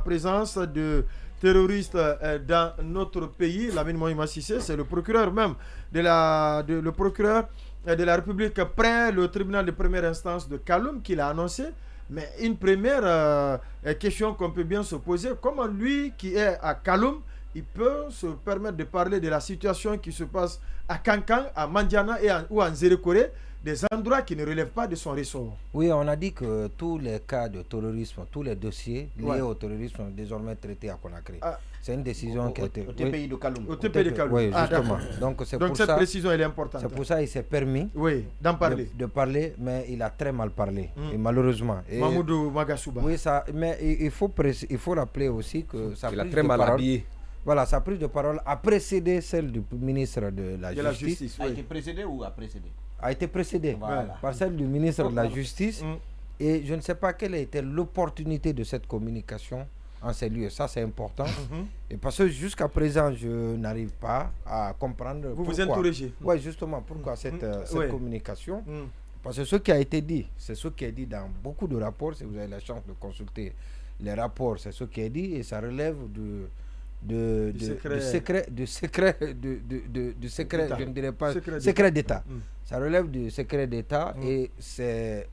présence de terroristes dans notre pays. Lamine Moïma Cissé, c'est le procureur même le procureur de la République près le tribunal de première instance de Kaloum qui l'a annoncé. Mais une première question qu'on peut bien se poser, comment lui qui est à Kaloum, il peut se permettre de parler de la situation qui se passe à Kankan, à Mandiana ou en Zérekore, des endroits qui ne relèvent pas de son ressort. Oui, on a dit que tous les cas de terrorisme, tous les dossiers liés au terrorisme sont désormais traités à Conakry. C'est une décision qui a été... Au TPI de Kaloum. Au TPI de Kaloum. Oui, justement. Donc cette précision, elle est importante. C'est pour ça qu'il s'est permis d'en parler. De parler, mais il a très mal parlé, et malheureusement. Mamoudou Magasouba. Oui, mais il faut rappeler aussi que ça a très mal habillé. Voilà, sa prise de parole a précédé celle du ministre de la Justice. A été précédé ou a précédé? A été précédée par celle du ministre de la Justice. Et je ne sais pas quelle a été l'opportunité de cette communication en ces lieux. Ça, c'est important. Et parce que jusqu'à présent, je n'arrive pas à comprendre vous interrogez. Oui, justement, pourquoi cette communication. Parce que ce qui a été dit, c'est ce qui est dit dans beaucoup de rapports. Si vous avez la chance de consulter les rapports, c'est ce qui est dit. Et ça relève du secret, je ne dirais pas secret d'État. Ça relève du secret d'État et c'est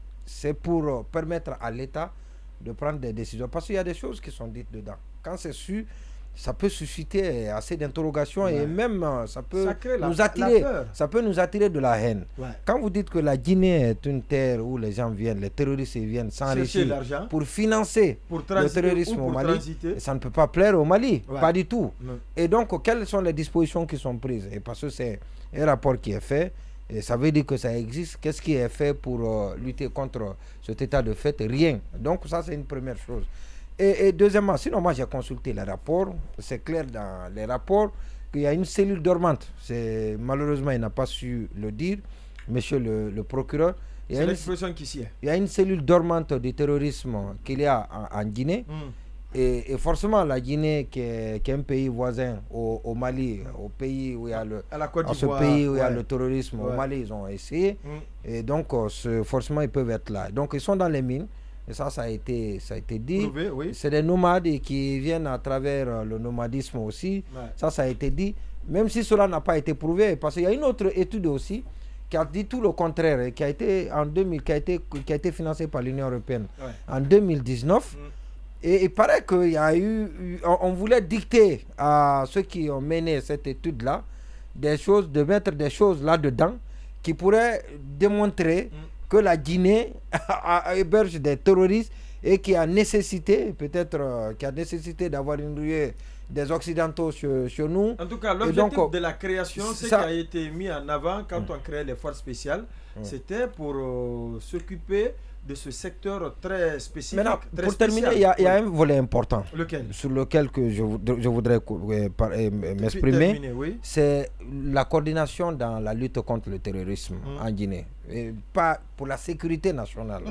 pour permettre à l'État de prendre des décisions. Parce qu'il y a des choses qui sont dites dedans. Quand c'est su, ça peut susciter assez d'interrogations et même ça peut nous attirer de la haine. Quand vous dites que la Guinée est une terre où les gens viennent, les terroristes viennent s'enrichir pour financer le terrorisme au Mali, ça ne peut pas plaire au Mali, pas du tout. Et donc, quelles sont les dispositions qui sont prises? Et parce que c'est un rapport qui est fait, et ça veut dire que ça existe. Qu'est-ce qui est fait pour lutter contre cet état de fait? Rien. Donc ça, c'est une première chose. Et deuxièmement, sinon moi j'ai consulté les rapports, c'est clair dans les rapports qu'il y a une cellule dormante. Malheureusement, il n'a pas su le dire, monsieur le procureur. C'est l'expression qui s'y est. Il y a une cellule dormante du terrorisme qu'il y a en Guinée. Et forcément, la Guinée, qui est un pays voisin au Mali, au pays où il y a le terrorisme, au Mali, ils ont essayé. Et donc, forcément, ils peuvent être là. Donc, ils sont dans les mines. Et ça a été dit. Prouvé, c'est des nomades qui viennent à travers le nomadisme aussi. Ça a été dit. Même si cela n'a pas été prouvé, parce qu'il y a une autre étude aussi qui a dit tout le contraire, et qui a été financée par l'Union européenne en 2019. Et il paraît qu'il y a on voulait dicter à ceux qui ont mené cette étude-là de mettre des choses là-dedans qui pourraient démontrer que la Guinée héberge des terroristes et qui a nécessité d'avoir une ruée des Occidentaux chez nous. En tout cas, l'objectif de la création, ce qui a été mis en avant quand on créait les forces spéciales, c'était pour s'occuper de ce secteur très spécifique. Maintenant, pour terminer, il y a un volet important sur lequel je voudrais m'exprimer. C'est la coordination dans la lutte contre le terrorisme en Guinée. Et pas pour la sécurité nationale.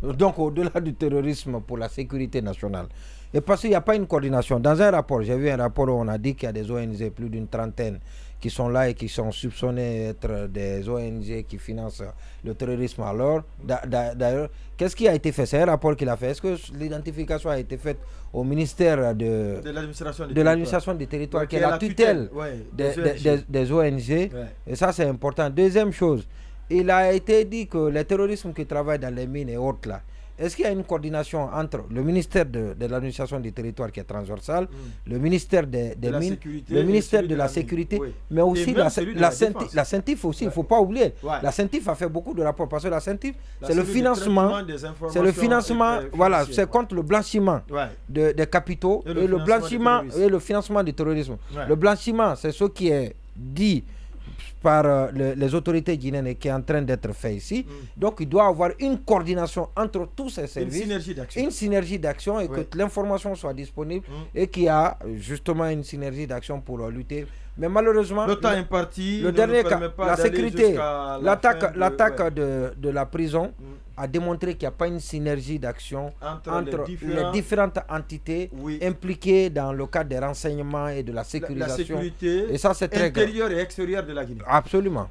Donc au-delà du terrorisme, pour la sécurité nationale. Et parce qu'il n'y a pas une coordination. Dans un rapport, j'ai vu un rapport où on a dit qu'il y a des ONG, plus d'une trentaine, qui sont là et qui sont soupçonnés d'être des ONG qui financent le terrorisme. Alors, d'ailleurs, qu'est-ce qui a été fait? C'est un rapport qu'il a fait. Est-ce que l'identification a été faite au ministère de l'administration des territoires, qui est la tutelle des ONG? Et ça, c'est important. Deuxième chose, il a été dit que les terroristes qui travaillent dans les mines et autres là, est-ce qu'il y a une coordination entre le ministère de l'administration du territoire qui est transversal, le ministère des mines, le ministère de la sécurité, mais aussi la CENTIF aussi, il ne faut pas oublier. La CENTIF a fait beaucoup de rapports parce que la CENTIF, c'est le financement, voilà, c'est contre le blanchiment des capitaux et le blanchiment et le financement du terrorisme. Le blanchiment, c'est ce qui est dit par les autorités guinéennes et qui est en train d'être fait ici. Donc il doit y avoir une coordination entre tous ces services, une synergie d'action et que l'information soit disponible et qu'il y a justement une synergie d'action pour lutter. Mais malheureusement, le temps imparti, le dernier cas, la sécurité, l'attaque de la prison a démontré qu'il n'y a pas une synergie d'action entre les différentes entités impliquées dans le cadre des renseignements et de la sécurisation. La sécurité et ça, c'est très grave. Intérieure et extérieure de la Guinée. Absolument.